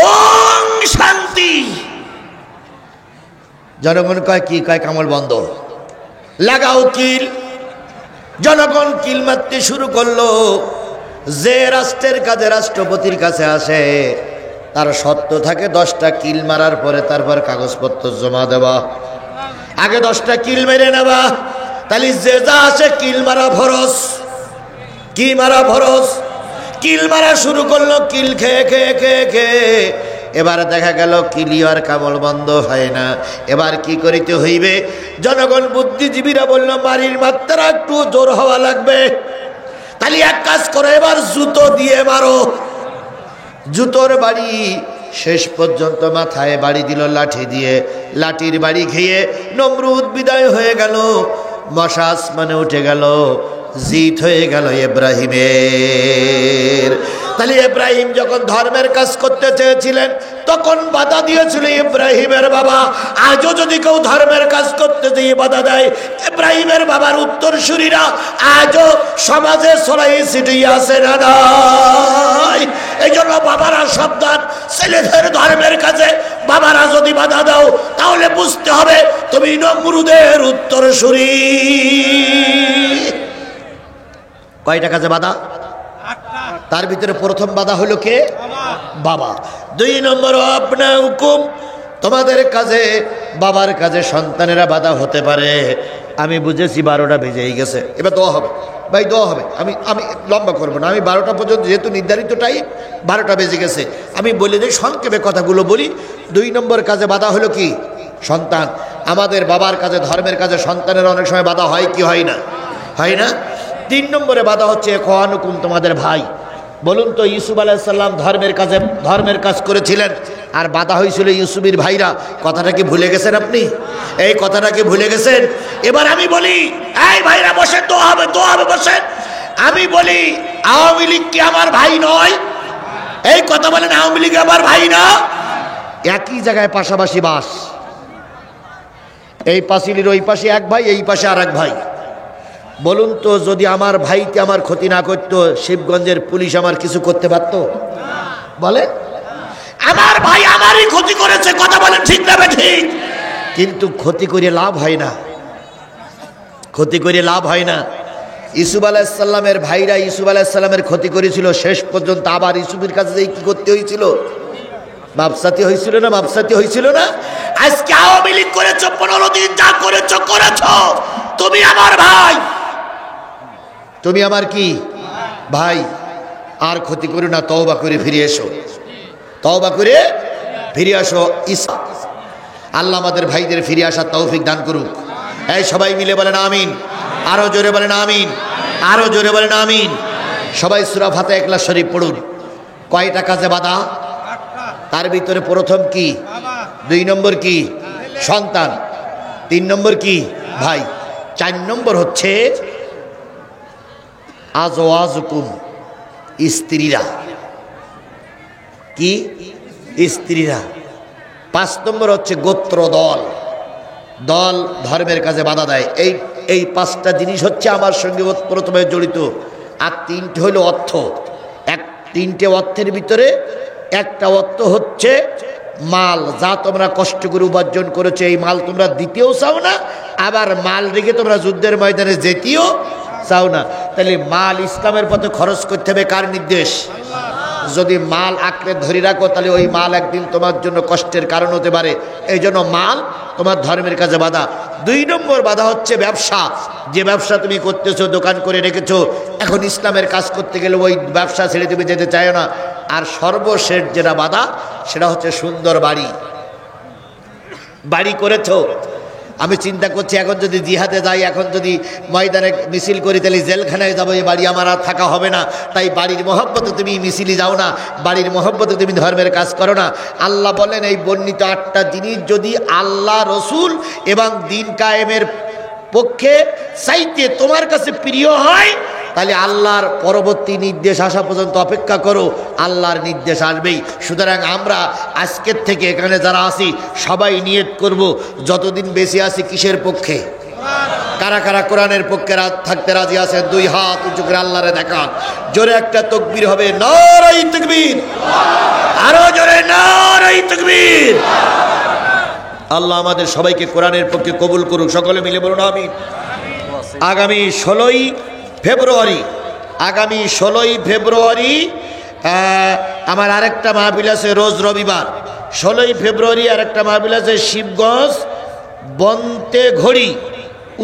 A: ওম শান্তি। জনগণ কয়, কি কয়? কামড় বন্ধ। লাগাও কিল। জনগণ কিল মারতে শুরু করলো। যে রাষ্ট্রের কাছে, রাষ্ট্রপতির কাছে আসে, তার শর্ত থাকে 10টা কিল মারার পরে তারপর কাগজপত্র জমা দেওয়া। আগে 10টা কিল মেরে নেবা, তাহলে যে যা আসে কিল মারা ফরজ। কি মারা ফরজ? কিল মারা শুরু করলো। কিল খেয়ে খেয়ে খেয়ে খেয়ে এবার দেখা গেল কিলিয়ার কামড় বন্ধ হয় না। এবার কি করিতে হইবে? জনগণ বুদ্ধিজীবীরা বলল, বাড়ির মাত্রা একটু জোর হওয়া লাগবে। তাহলে এক কাজ করো, এবার জুতো দিয়ে মারো। জুতোর বাড়ি শেষ পর্যন্ত মাথায় বাড়ি দিল লাঠি দিয়ে। লাঠির বাড়ি খেয়ে নমরুদ বিদায় হয়ে গেল। মশা আসমানে উঠে গেল। জিত হয়ে গেল ইব্রাহিমের। তাহলে ইব্রাহিম যখন ধর্মের কাজ করতে চেয়েছিলেন তখন বাধা দিয়েছিল ইব্রাহিমের বাবা। আজও যদি কেউ ধর্মের কাজ করতে গিয়ে বাধা দেয়, ইব্রাহিমের বাবার উত্তরসূরিরা আজও সমাজে ছড়াই ছিটিয়ে আছে না নাই? এই জন্য বাবারা সাবধান, ছেলেদের ধর্মের কাজে বাবারা যদি বাধা দাও তাহলে বুঝতে হবে তুমি নমরুদের উত্তরসূরি। কয়টা কাজে বাধা? তার ভিতরে প্রথম বাধা হলো কে? বাবা। 2 নম্বর আপনা হুকুম, তোমাদের কাজে বাবার কাজে সন্তানেরা বাধা হতে পারে। আমি বুঝেছি 12টা বেজেই গেছে, এবার দোয়া হবে ভাই, দোয়া হবে। আমি লম্বা করবো না, আমি 12টা পর্যন্ত যেহেতু নির্ধারিত টাইম, 12টা বেজে গেছে, আমি বলে দিই সংক্ষেপে কথাগুলো বলি। 2 নম্বর কাজে বাধা হলো কি? সন্তান। আমাদের বাবার কাজে ধর্মের কাজে সন্তানের অনেক সময় বাধা হয় কি হয় না? হয় না? 3 নম্বরে বাধা হচ্ছে ইখওয়ানুকুম, তোমাদের ভাই। বলুন তো, ইউসুফ আলাইহিস সালাম ধর্মের কাজ করেছিলেন আর বাধা হয়েছিল ইউসুফের ভাইরা। কথাটা কি ভুলে গেছেন আপনি? এই কথাটা কি ভুলে গেছেন? এবার আমি বলি, এই ভাইরা বসেন, দোয়া হবে, দোয়া হবে, বসেন। আমি বলি, আওয়ামী লীগ কি আমার ভাই নয়? এই কথা বলেন, আওয়ামী লীগ আমার ভাই না? একই জায়গায় পাশাপাশি বাস, এই পাঁচিলের ওই পাশে এক ভাই, এই পাশে আর এক ভাই। বলুন তো, যদি আমার ভাইতে আমার ক্ষতি না করতো, শিবগঞ্জের পুলিশ আমার কিছু করতে পারত? বলে, আমার ভাই আমারই ক্ষতি করেছে, কথা বলেন ঠিক না ঠিক? কিন্তু ক্ষতি করে লাভ হয় না, ক্ষতি করে লাভ হয় না। ইউসুফ আলাইহিস সালামের ভাইরা ইউসুফ আলাইহিস সালামের ক্ষতি করেছিল, শেষ পর্যন্ত আবার ইউসুফের কাছে যেই কি করতে হয়েছিল? মাপসাতি হয়েছিল না? মাপসাতি হয়েছিল না? আজকে আওয়ামী লীগ করেছ, 15 দিন যা করেছ করেছ, তুমি আমার ভাই, তুমি আমার কি ভাই। আর ক্ষতি করো না, তওবা করে ফিরে এসো, তওবা করে ফিরে আসো। আল্লাহ আমাদের ভাইদের ফিরে আসার তৌফিক দান করুক। এই সবাই মিলে বলেন আমিন, আরো জোরে বলেন আমিন, আরো জোরে বলেন আমিন। সবাই সূরা ফাতিহা ইখলাস শরীফ পড়ুন। কয়টা কাজে বাধা? তার ভিতরে প্রথম কি? 2 নম্বর কি? সন্তান। 3 নম্বর কি? ভাই। 4 নম্বর হচ্ছে আজওয়াজুকুম, স্ত্রীরা। কি? স্ত্রীরা। 5 নম্বর হচ্ছে গোত্র দল, দল ধর্মের কাজে বাধা দেয়। এই 5টা জিনিস হচ্ছে আমার সঙ্গে প্রথমে জড়িত। আর 3টে হলো অর্থ। 3টে অর্থের ভিতরে একটা অর্থ হচ্ছে মাল, যা তোমরা কষ্ট করে উপার্জন করেছো, এই মাল তোমরা দিতেও চাও না, আবার মাল রেখে তোমরা যুদ্ধের ময়দানে যেতেও চাও না। তাহলে মাল ইসলামের পথে খরচ করতে হবে, কার নির্দেশ? যদি মাল আঁকড়ে ধরে রাখো তাহলে ওই মাল একদিন তোমার জন্য কষ্টের কারণ হতে পারে। এই জন্য মাল তোমার ধর্মের কাজে বাধা। 2 নম্বর বাধা হচ্ছে ব্যবসা। যে ব্যবসা তুমি করতেছো, দোকান করে রেখেছো, এখন ইসলামের কাজ করতে গেলে ওই ব্যবসা ছেড়ে তুমি যেতে চাও না। আর সর্বশেষ যেটা বাধা, সেটা হচ্ছে সুন্দর বাড়ি। বাড়ি করেছো, আমি চিন্তা করছি এখন যদি জিহাদে যাই, এখন যদি ময়দানে মিছিল করি, তাহলে জেলখানায় যাবো, এই বাড়ি আমার আর থাকা হবে না। তাই বাড়ির মহব্বতে তুমি মিছিলে যাও না, বাড়ির মহব্বতে তুমি ধর্মের কাজ করো না। আল্লাহ বলেন, এই বর্ণিত 8টা জিনিস যদি আল্লাহ, রসুল এবং দিন কায়েমের পক্ষে চাইতে তোমার কাছে প্রিয় হয়, তাহলে আল্লাহর পরবর্তী নির্দেশ আসা পর্যন্ত অপেক্ষা করো, আল্লাহর নির্দেশ আসবেই। সুতরাং আমরা আজকের থেকে এখানে যারা আছি সবাই নিয়ত করব, যতদিন বেঁচে আছি কিসের পক্ষে? কারা কারা কোরআনের পক্ষে থাকতে রাজি আছেন? 2 হাত উঁচু করে আল্লাহরে দেখান। জোরে একটা তাকবীর হবে, নারায়ে তাকবীর। আরো জোরে নারায়ে তাকবীর। আল্লাহ আমাদের সবাইকে কোরআনের পক্ষে কবুল করুক। সকলে মিলে বলুন আমিন। আগামী 16ই ফেব্রুয়ারি আমার আরেকটা মাহফিল আছে, রোজ রবিবার। 16ই ফেব্রুয়ারি আরেকটা মাহফিল আছে শিবগঞ্জ বন্তে ঘড়ি,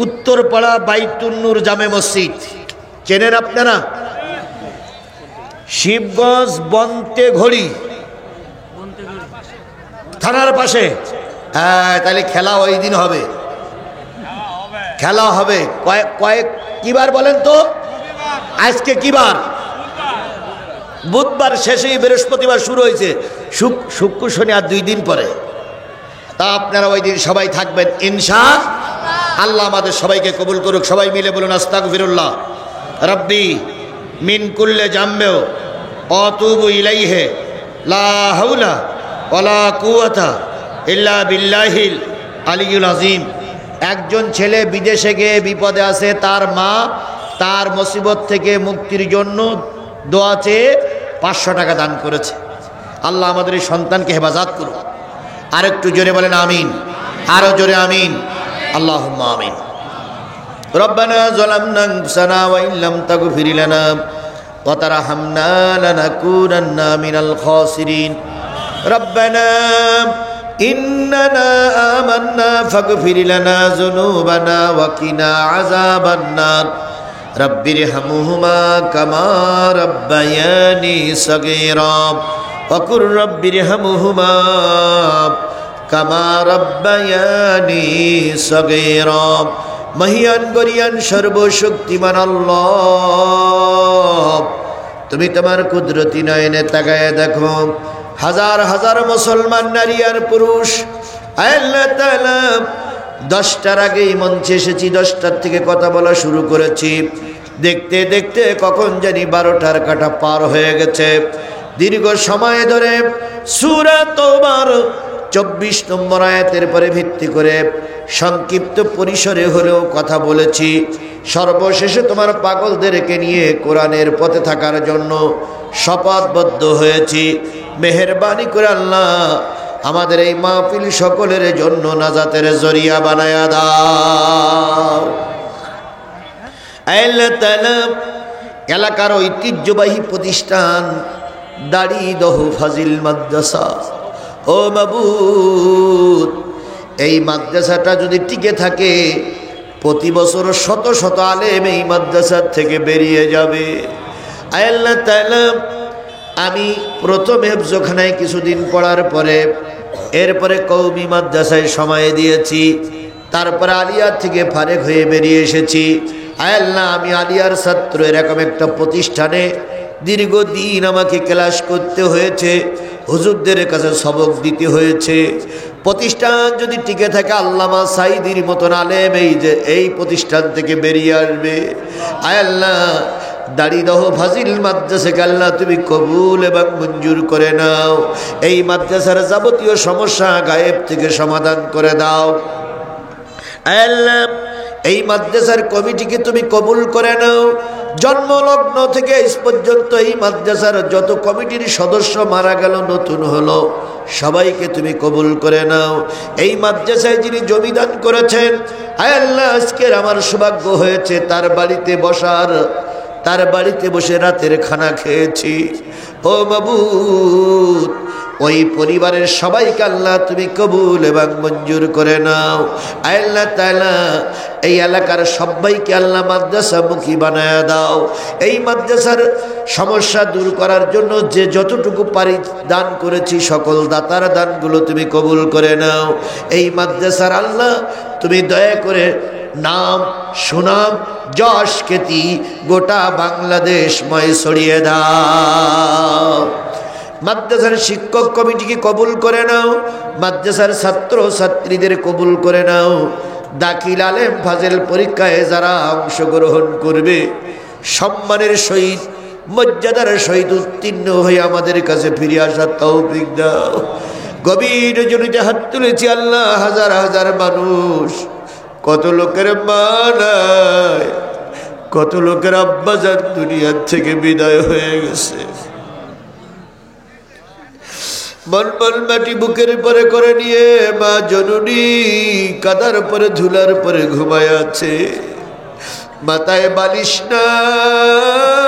A: উত্তরপাড়া বাইতুন্নুর জামে মসজিদ। চেনেন আপনারা? শিবগঞ্জ বন্তে ঘড়ি থানার পাশে। হ্যাঁ, তাহলে খেলা ওই দিন হবে, খেলা হবে। কয়েক কিবার বলেন তো? আজকে কিবার? বুধবার শেষে বৃহস্পতিবার শুরু হয়েছে, শুক্র শনি আর 2 দিন পরে। তা আপনারা ওই দিন সবাই থাকবেন ইনশাআল্লাহ। আমাদের সবাইকে কবুল করুক। সবাই মিলে বলুন আস্তাগফিরুল্লাহ রাব্বি মিন কুল্লি জামবেও আতুবু ইলাইহি লা হাওলা ওয়ালা কুওয়াতা ইল্লা বিল্লাহিল আলিয়্যুল আযীম। একজন ছেলে বিদেশে গিয়ে বিপদে আছে, তার মা তার মুসিবত থেকে মুক্তির জন্য দোয়া চেয়ে 500 টাকা দান করেছে। আল্লাহ আমাদের এই সন্তানকে হেফাজত করুন। আরেকটু জোরে বলেন আমিন, আরো জোরে আমিন, আল্লাহুম্মা আমিন। রব্বানা যালামনা আনফুসানা ওয়া ইল্লাম তাগফির লানা ওয়া তারহামনা লানাকুনান্না মিনাল খাসিরিন। রব্বানা ইন্নানা আমান্না ফাগফির লানা যুনুবানা ওয়া কিনা আযাবান নার। রব্বিরহামহুমা কামা রাব্বায়ানি সগীরা ওয়া কুর রব্বিরহামহুমা কামা রাব্বায়ানি সগীরা। মহিয়ান গরিয়ান সর্বশক্তিমান আল্লাহ, তুমি তোমার কুদরতি নয়নে তাকায় দেখো হাজার হাজার মুসলমান নারী আর পুরুষ। আল্লাহ তাআলা 10টার আগেই মঞ্চে এসেছি, 10টার থেকে কথা বলা শুরু করেছি, দেখতে দেখতে কখন জানি 12টার কাঁটা পার হয়ে গেছে। দীর্ঘ সময় ধরে সূরা তওবার 24 নম্বর আয়াতের পরে ভিত্তি করে সংক্ষিপ্ত পরিসরে হলেও কথা বলেছি। সর্বশেষে তোমার পাগলদেরকে নিয়ে কোরআনের পথে থাকার জন্য শপথবদ্ধ হয়েছি। মেহেরবানি করে আল্লাহ আমাদের এই মাহফিল সকলের জন্য নাজাতের জরিয়া বানায়া দাও। আল্লাহ তাআলা এলাকার ঐতিহ্যবাহী প্রতিষ্ঠান দাড়িদহ ফাজিল মাদ্রাসা, ও মাবুদ, এই মাদ্রাসাটা যদি টিকে থাকে প্রতি বছর শত শত আলেম এই মাদ্রাসার থেকে বেরিয়ে যাবে। আল্লাহ তাআলা আমি প্রথমে হেফজখানায় কিছুদিন পড়ার পরে এরপরে কওমি মাদ্রাসায় সময় দিয়েছি, তারপরে আলিয়ার থেকে ফারেক হয়ে বেরিয়ে এসেছি। আল্লাহ আমি আলিয়ার ছাত্র, এরকম একটা প্রতিষ্ঠানে দীর্ঘদিন আমাকে ক্লাস করতে হয়েছে, হুজুরদের কাছে সবক দিতে হয়েছে। প্রতিষ্ঠান যদি টিকে থাকে আল্লামা সাইদির মতন আলেম এই প্রতিষ্ঠান থেকে বেরিয়ে আসবে। আল্লাহ দাড়িদহ ফাজিল মাদ্রাসাকে আল্লাহ তুমি কবুল এবং মঞ্জুর করে নাও। এই মাদ্রাসার যাবতীয় সমস্যা গায়েব থেকে সমাধান করে দাও। আল্লাহ এই মাদ্রাসার কমিটিকে তুমি কবুল করে নাও। জন্মলগ্ন থেকে আজ পর্যন্ত এই মাদ্রাসার যত কমিটির সদস্য মারা গেল, নতুন হলো, সবাইকে তুমি কবুল করে নাও। এই মাদ্রাসায় যিনি জমিদান করেছেন, আয় আল্লাহ আজকের আমার সৌভাগ্য হয়েছে তার বাড়িতে বসার, তার বাড়িতে বসে রাতের খানা খেয়েছি। ও মাবুদ, ওই পরিবারের সবাইকে আল্লাহ তুমি কবুল এবং মঞ্জুর করে নাও। আল্লাহ তাআলা এই এলাকার সবাইকে আল্লাহ মাদ্রাসামুখী বানায়া দাও। এই মাদ্রাসার সমস্যা দূর করার জন্য যে যতটুকু পারি দান করেছি, সকল দাতার দানগুলো তুমি কবুল করে নাও। এই মাদ্রাসার আল্লাহ তুমি দয়া করে নাম সুনাম যশ খ্যাতি গোটা বাংলাদেশময় ছড়িয়ে দাও। মাদ্রাসার শিক্ষক কমিটিকে কবুল করে নাও, মাদ্রাসার ছাত্র ছাত্রীদের কবুল করে নাও। দাখিল আলেম ফাজেল পরীক্ষায় যারা অংশগ্রহণ করবে সম্মানের সহিত মর্যাদার সহিত উত্তীর্ণ হয়ে আমাদের কাছে ফিরে আসার তৌফিক দাও। গভীর জনিতে হাত তুলেছি আল্লাহ, হাজার হাজার মানুষ, কত লোকের মা নাই, কত লোকের আব্বাজান দুনিয়ার থেকে বিদায় হয়ে গেছে। মন মন মাটি বুকের পরে করে নিয়ে মা জননী কাদার পরে ধুলার পরে ঘুমায় আছে। মাথায় বালিশ নাই,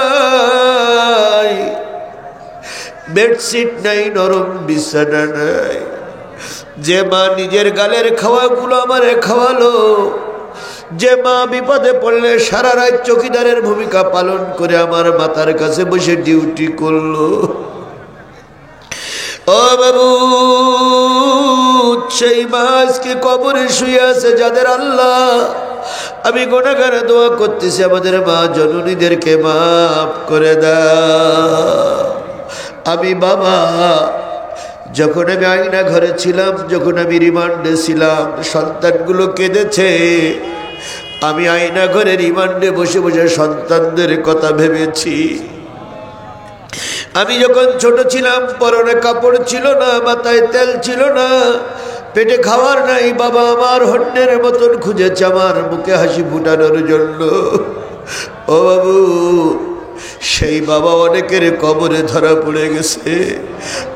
A: বেডশিট নাই, নরম বিছানা নাই। যে মা নিজের গালের খাওয়াগুলো আমারে খাওয়ালো, যে মা বিপদে পড়লে সারা রাত চৌকিদারের ভূমিকা পালন করে আমার মাথার কাছে বসে ডিউটি করলো, ও বাবু, সেই মা আজকে কবরে শুয়ে আছে। যাদের আল্লাহ আমি গুনাহগার দোয়া করতেছি, আমাদের মা জননীদেরকে মাফ করে দাও। আমি বাবা, যখন আমি আয়না ঘরে ছিলাম, যখন আমি রিমান্ডে ছিলাম, সন্তানগুলো কেঁদেছে। আমি আয়না ঘরে রিমান্ডে বসে বসে সন্তানদের কথা ভেবেছি। আমি যখন ছোট ছিলাম পরনে কাপড় ছিল না, মাথায় তেল ছিল না, পেটে খাওয়ার নাই, বাবা আমার হন্যের মতন খুঁজেছে আমার মুখে হাসি ফুটানোর জন্য। ও বাবু, সেই বাবা অনেকের কবরে ধরা পড়ে গেছে।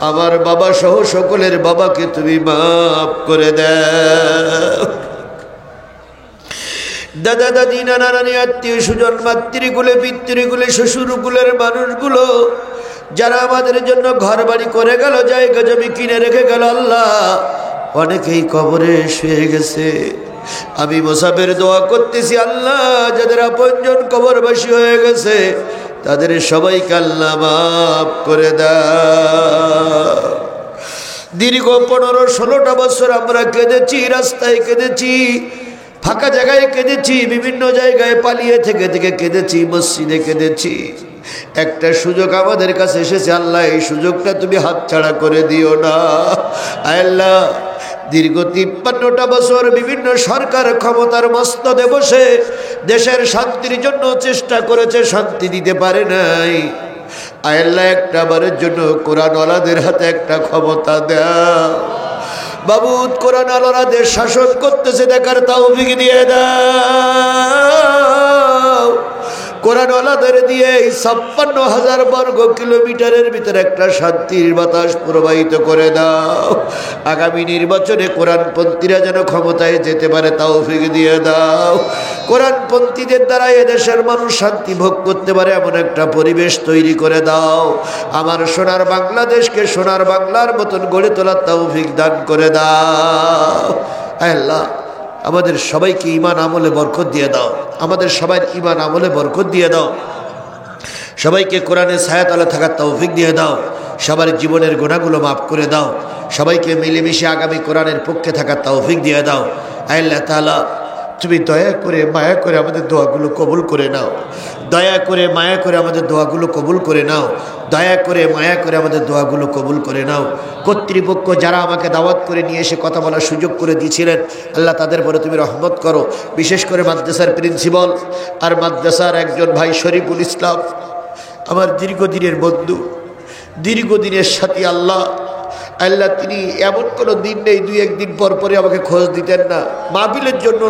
A: আমার বাবা সহ সকলের বাবাকে তুমি মাফ করে দাও। দাদা দাদি নানা নানি আত্মীয় স্বজন মাতৃকুলে পিতৃকুলে শ্বশুরকুলের মানুষগুলো যারা আমাদের জন্য ঘর বাড়ি করে গেল, জায়গা জমি কিনে রেখে গেল, আল্লাহ অনেকেই কবরে শুয়ে গেছে। আমি মোসাফের দোয়া করতেছি, আল্লাহ যাদের আপনজন কবরবাসী হয়ে গেছে তাদের সবাইকে আল্লাহ মাফ করে দাও। দীর্ঘ 15-16টা বছর আমরা কেঁদেছি, রাস্তায় কেঁদেছি, ফাঁকা জায়গায় কেঁদেছি, বিভিন্ন জায়গায় পালিয়ে থেকে থেকে কেঁদেছি, মসজিদে কেঁদেছি। একটা সুযোগ আমাদের কাছে এসেছে, আল্লাহ এই সুযোগটা তুমি হাতছাড়া করে দিও না। আল্লাহ দীর্ঘ 53টা বছর বিভিন্ন সরকার ক্ষমতার মস্তদে বসে দেশের শান্তির জন্য চেষ্টা করেছে, শান্তি দিতে পারে নাই। আল্লাহ একটা বারের জন্য কোরআনওয়ালাদের হাতে একটা ক্ষমতা দাও বাবু। কোরআনওয়ালারা দেশ শাসন করতেছে দেখার তৌফিক দিয়ে দাও। কোরআনওয়ালাদের দিয়ে এই 56,000 বর্গ কিলোমিটারের ভিতরে একটা শান্তির বাতাস প্রবাহিত করে দাও। আগামী নির্বাচনে কোরআনপন্থীরা যেন ক্ষমতায় যেতে পারে তৌফিক দিয়ে দাও। কোরআনপন্থীদের দ্বারা এদেশের মানুষ শান্তি ভোগ করতে পারে এমন একটা পরিবেশ তৈরি করে দাও। আমার সোনার বাংলাদেশকে সোনার বাংলার মতন গড়ে তোলার তৌফিক দান করে দাও। আল্লাহ আমাদের সবাইকে ঈমান আমলে বরকত দিয়ে দাও। আমাদের সবাই ঈমান আমলে বরকত দিয়ে দাও। সবাইকে কোরআনের ছায়াতলে থাকার তৌফিক দিয়ে দাও। সবার জীবনের গুনাহগুলো মাফ করে দাও। সবাইকে মিলেমিশে আগামী কোরআনের পক্ষে থাকার তৌফিক দিয়ে দাও। আল্লাহ তাআলা তুমি দয়া করে মায়া করে আমাদের দোয়াগুলো কবুল করে নাও। দয়া করে মায়া করে আমাদের দোয়াগুলো কবুল করে নাও। দয়া করে মায়া করে আমাদের দোয়াগুলো কবুল করে নাও। কর্তৃপক্ষ যারা আমাকে দাওয়াত করে নিয়ে এসে কথা বলার সুযোগ করে দিয়েছিলেন, আল্লাহ তাদের পরে তুমি রহমত করো। বিশেষ করে মাদ্রাসার প্রিন্সিপাল আর মাদ্রাসার একজন ভাই শরীফুল ইসলাম, আমার দীর্ঘদিনের বন্ধু, দীর্ঘদিনের সাথী। আল্লাহ আল্লাহ তিনি এমন কোনো দিন নেই 2-1 দিন পর পরে আমাকে খোঁজ দিতেন না। মাহফিলের জন্য